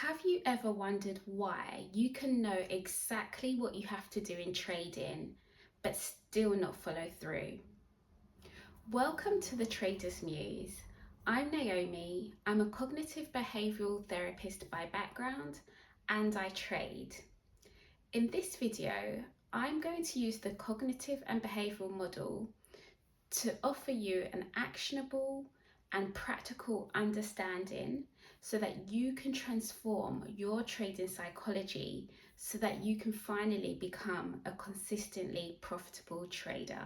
Have you ever wondered why you can know exactly what you have to do in trading, but still not follow through? Welcome to the Trader's Muse. I'm Naomi. I'm a cognitive behavioural therapist by background, and I trade. In this video, I'm going to use the cognitive and behavioural model to offer you an actionable and practical understanding so that you can transform your trading psychology so that you can finally become a consistently profitable trader.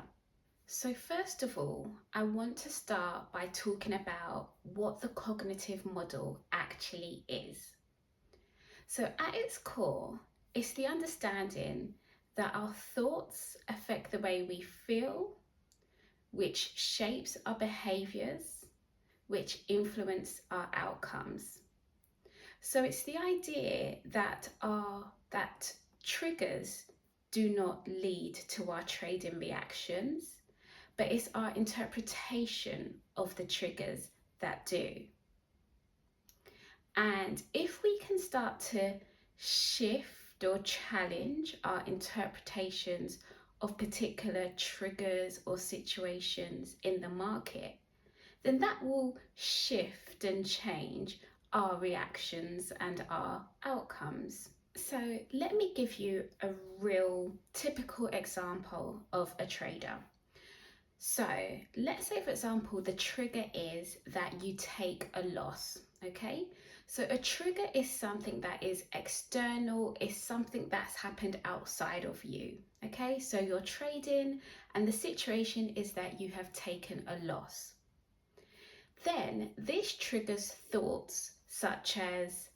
So first of all, I want to start by talking about what the cognitive model actually is. So at its core, it's the understanding that our thoughts affect the way we feel, which shapes our behaviors, which influence our outcomes. So it's the idea that triggers do not lead to our trading reactions, but it's our interpretation of the triggers that do. And if we can start to shift or challenge our interpretations of particular triggers or situations in the market, then that will shift and change our reactions and our outcomes. So let me give you a real typical example of a trader. So let's say, for example, the trigger is that you take a loss, okay? So a trigger is something that is external, is something that's happened outside of you, okay? So you're trading and the situation is that you have taken a loss. Then this triggers thoughts such as,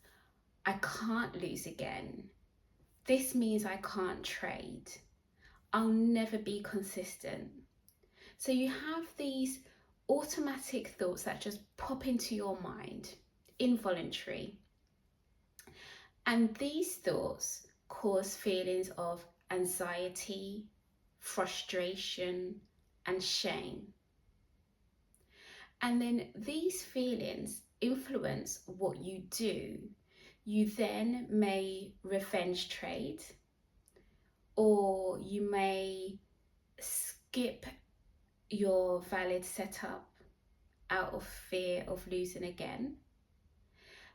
I can't lose again. This means I can't trade. I'll never be consistent. So you have these automatic thoughts that just pop into your mind, involuntary. And these thoughts cause feelings of anxiety, frustration, and shame. And then these feelings influence what you do. You then may revenge trade, or you may skip your valid setup out of fear of losing again.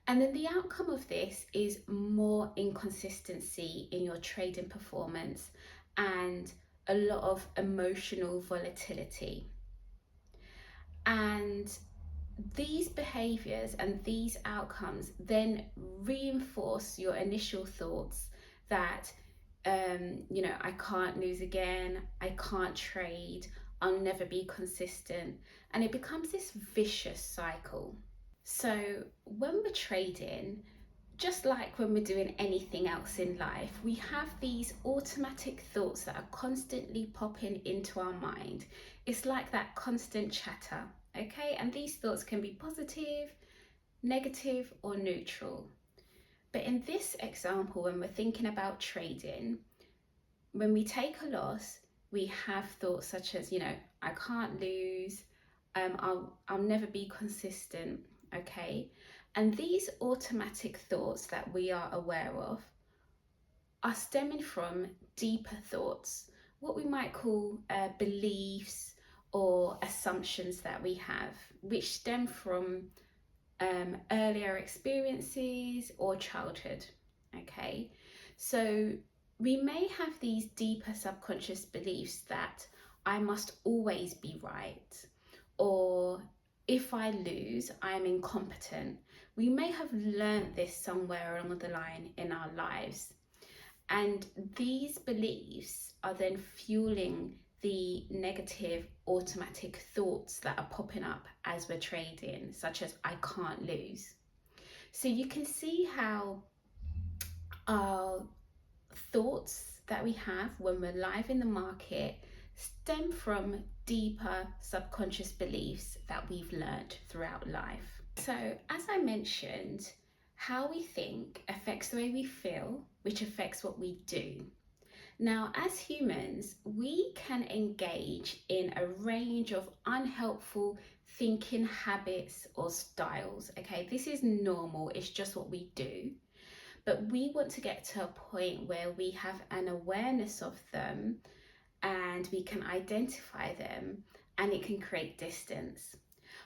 And then the outcome of this is more inconsistency in your trading performance and a lot of emotional volatility. And these behaviors and these outcomes then reinforce your initial thoughts that, I can't lose again, I can't trade, I'll never be consistent. And it becomes this vicious cycle. So when we're trading, just like when we're doing anything else in life, we have these automatic thoughts that are constantly popping into our mind. It's like that constant chatter, okay? And these thoughts can be positive, negative, or neutral. But in this example, when we're thinking about trading, when we take a loss, we have thoughts such as, I can't lose, I'll never be consistent, okay? And these automatic thoughts that we are aware of are stemming from deeper thoughts, what we might call beliefs or assumptions that we have, which stem from earlier experiences or childhood, okay? So we may have these deeper subconscious beliefs that I must always be right, or if I lose, I'm incompetent. We may have learned this somewhere along the line in our lives. And these beliefs are then fueling the negative automatic thoughts that are popping up as we're trading, such as I can't lose. So you can see how our thoughts that we have when we're live in the market stem from deeper subconscious beliefs that we've learned throughout life. So as I mentioned, how we think affects the way we feel, which affects what we do. Now, as humans, we can engage in a range of unhelpful thinking habits or styles, okay? This is normal, it's just what we do. but we want to get to a point where we have an awareness of them and we can identify them, and it can create distance.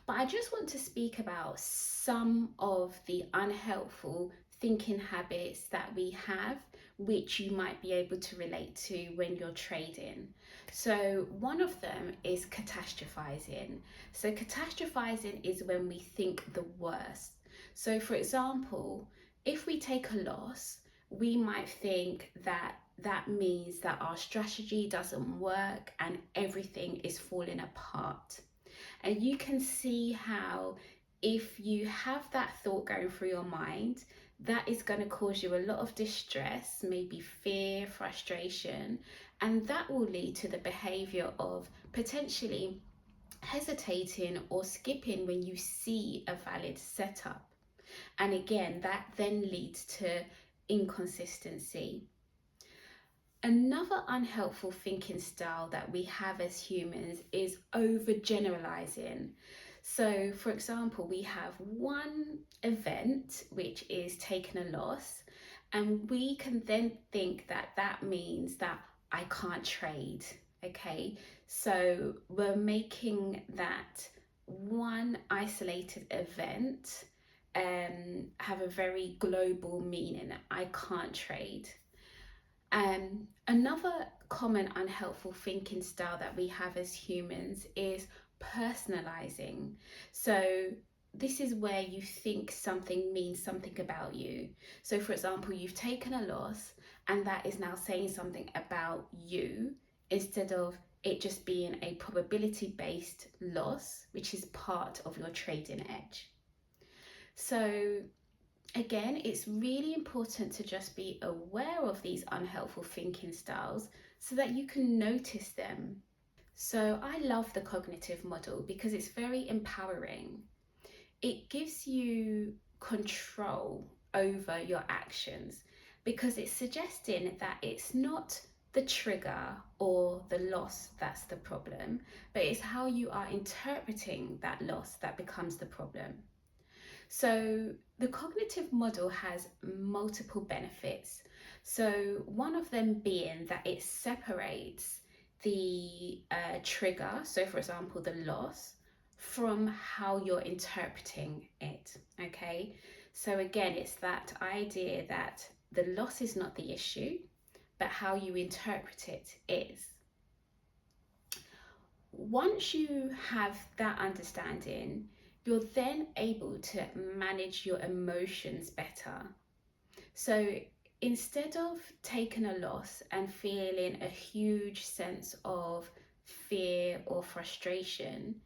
But I just want to speak about some of the unhelpful thinking habits that we have, which you might be able to relate to when you're trading. So, one of them is catastrophizing. So, catastrophizing is when we think the worst. So, for example, if we take a loss, we might think that that means that our strategy doesn't work and everything is falling apart. And you can see how, if you have that thought going through your mind, that is going to cause you a lot of distress, maybe fear, frustration, and that will lead to the behavior of potentially hesitating or skipping when you see a valid setup. And again, that then leads to inconsistency. Another unhelpful thinking style that we have as humans is overgeneralizing. So, for example, we have one event which is taking a loss, and we can then think that that means that I can't trade. Okay, so we're making that one isolated event have a very global meaning. I can't trade. Another common unhelpful thinking style that we have as humans is personalizing. So this is where you think something means something about you. So for example, you've taken a loss and that is now saying something about you instead of it just being a probability based loss, which is part of your trading edge. So again, it's really important to just be aware of these unhelpful thinking styles so that you can notice them. So I love the cognitive model because it's very empowering. It gives you control over your actions because it's suggesting that it's not the trigger or the loss that's the problem, but it's how you are interpreting that loss that becomes the problem. So the cognitive model has multiple benefits. So one of them being that it separates the trigger, so for example, the loss, from how you're interpreting it. Okay, so again, it's that idea that the loss is not the issue, but how you interpret it is. Once you have that understanding, you're then able to manage your emotions better. So instead of taking a loss and feeling a huge sense of fear or frustration,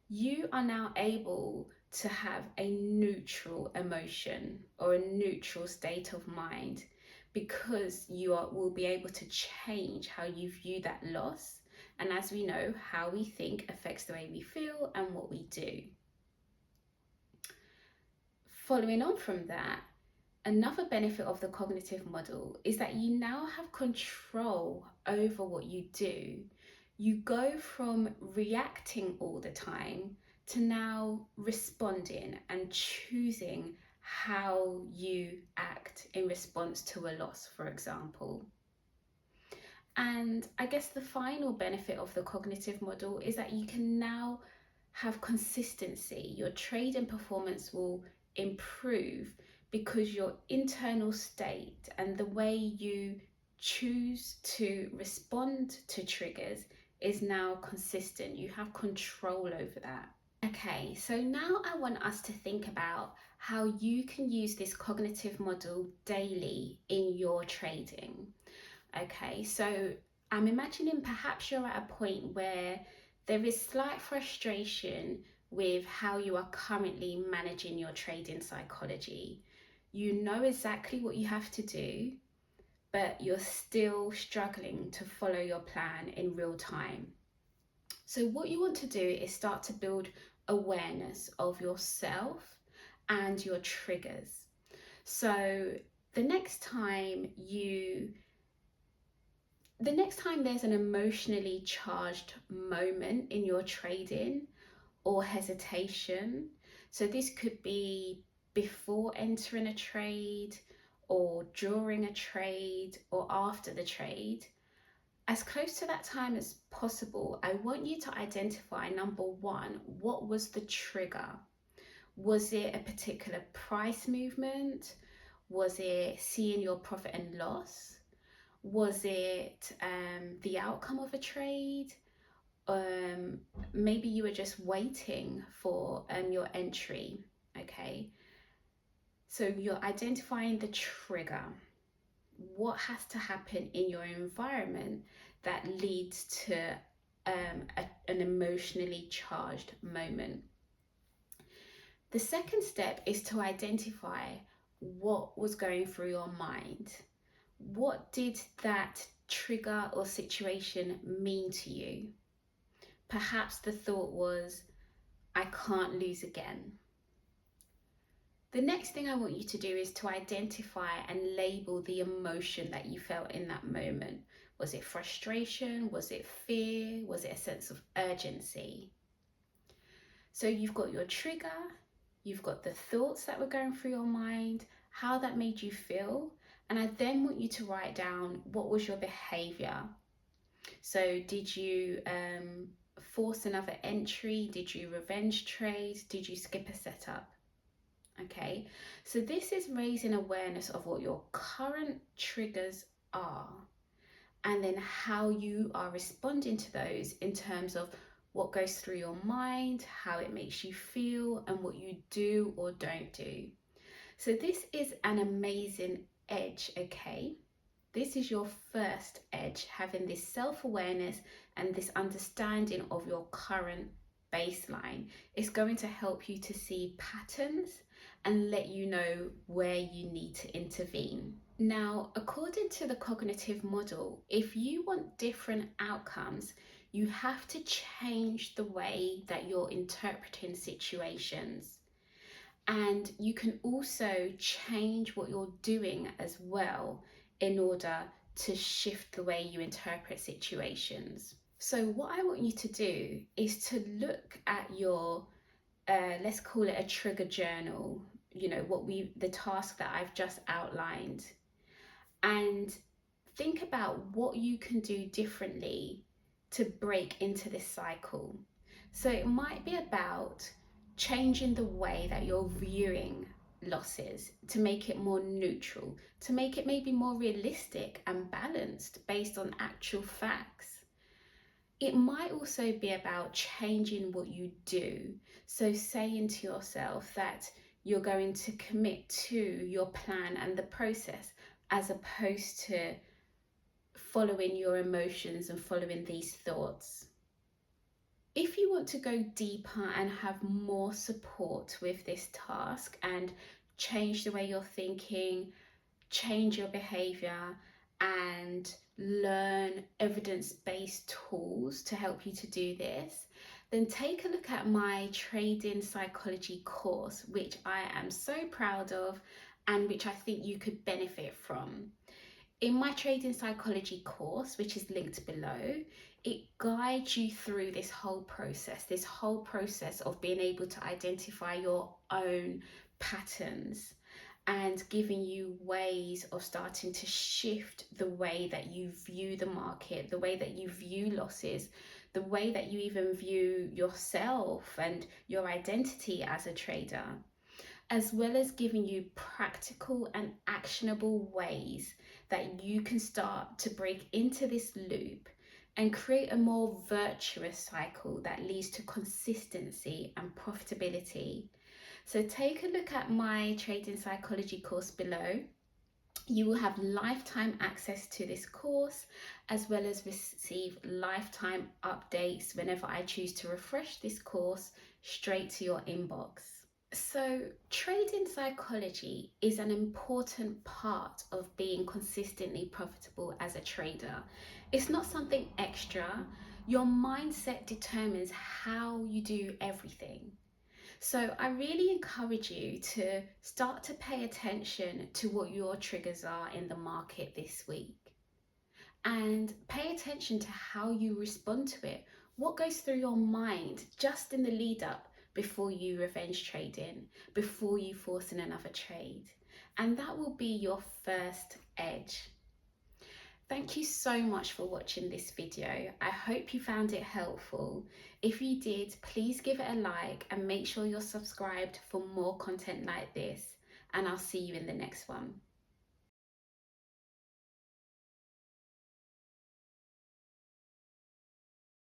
you are now able to have a neutral emotion or a neutral state of mind because will be able to change how you view that loss. And as we know, how we think affects the way we feel and what we do. Following on from that, another benefit of the cognitive model is that you now have control over what you do. You go from reacting all the time to now responding and choosing how you act in response to a loss, for example. And I guess the final benefit of the cognitive model is that you can now have consistency. Your trading performance will improve because your internal state and the way you choose to respond to triggers is now consistent. You have control over that. Okay, so now I want us to think about how you can use this cognitive model daily in your trading. Okay, so I'm imagining perhaps you're at a point where there is slight frustration with how you are currently managing your trading psychology. You know exactly what you have to do, but you're still struggling to follow your plan in real time. So what you want to do is start to build awareness of yourself and your triggers. So the next time there's an emotionally charged moment in your trading or hesitation, so this could be before entering a trade or during a trade or after the trade, as close to that time as possible, I want you to identify, number one, what was the trigger? Was it a particular price movement? Was it seeing your profit and loss? Was it the outcome of a trade? Um, Maybe you were just waiting for your entry. Okay, so you're identifying the trigger. What has to happen in your environment that leads to an emotionally charged moment? The second step is to identify what was going through your mind. What did that trigger or situation mean to you? Perhaps the thought was, I can't lose again. The next thing I want you to do is to identify and label the emotion that you felt in that moment. Was it frustration? Was it fear? Was it a sense of urgency? So you've got your trigger, you've got the thoughts that were going through your mind, how that made you feel, and I then want you to write down what was your behavior. So did you force another entry? Did you revenge trade? Did you skip a setup? Okay, so this is raising awareness of what your current triggers are and then how you are responding to those in terms of what goes through your mind, how it makes you feel, and what you do or don't do. So this is an amazing edge, okay? This is your first edge, having this self-awareness and this understanding of your current baseline. It's going to help you to see patterns and let you know where you need to intervene. Now, according to the cognitive model, if you want different outcomes, you have to change the way that you're interpreting situations. And you can also change what you're doing as well in order to shift the way you interpret situations. So what I want you to do is to look at your, let's call it a trigger journal, the task that I've just outlined, and think about what you can do differently to break into this cycle. So it might be about changing the way that you're viewing losses to make it more neutral, to make it maybe more realistic and balanced based on actual facts. It might also be about changing what you do. So saying to yourself that you're going to commit to your plan and the process as opposed to following your emotions and following these thoughts. If you want to go deeper and have more support with this task and change the way you're thinking, change your behavior, and learn evidence-based tools to help you to do this, then take a look at my trading psychology course, which I am so proud of and which I think you could benefit from. In my trading psychology course, which is linked below, it guides you through this whole process of being able to identify your own patterns and giving you ways of starting to shift the way that you view the market, the way that you view losses, the way that you even view yourself and your identity as a trader, as well as giving you practical and actionable ways that you can start to break into this loop and create a more virtuous cycle that leads to consistency and profitability. So take a look at my trading psychology course below. You will have lifetime access to this course, as well as receive lifetime updates whenever I choose to refresh this course straight to your inbox. So trading psychology is an important part of being consistently profitable as a trader. It's not something extra. Your mindset determines how you do everything. So I really encourage you to start to pay attention to what your triggers are in the market this week. And pay attention to how you respond to it. What goes through your mind just in the lead up before you revenge trade in, before you force in another trade. and that will be your first edge. Thank you so much for watching this video. I hope you found it helpful. If you did, please give it a like and make sure you're subscribed for more content like this, and I'll see you in the next one.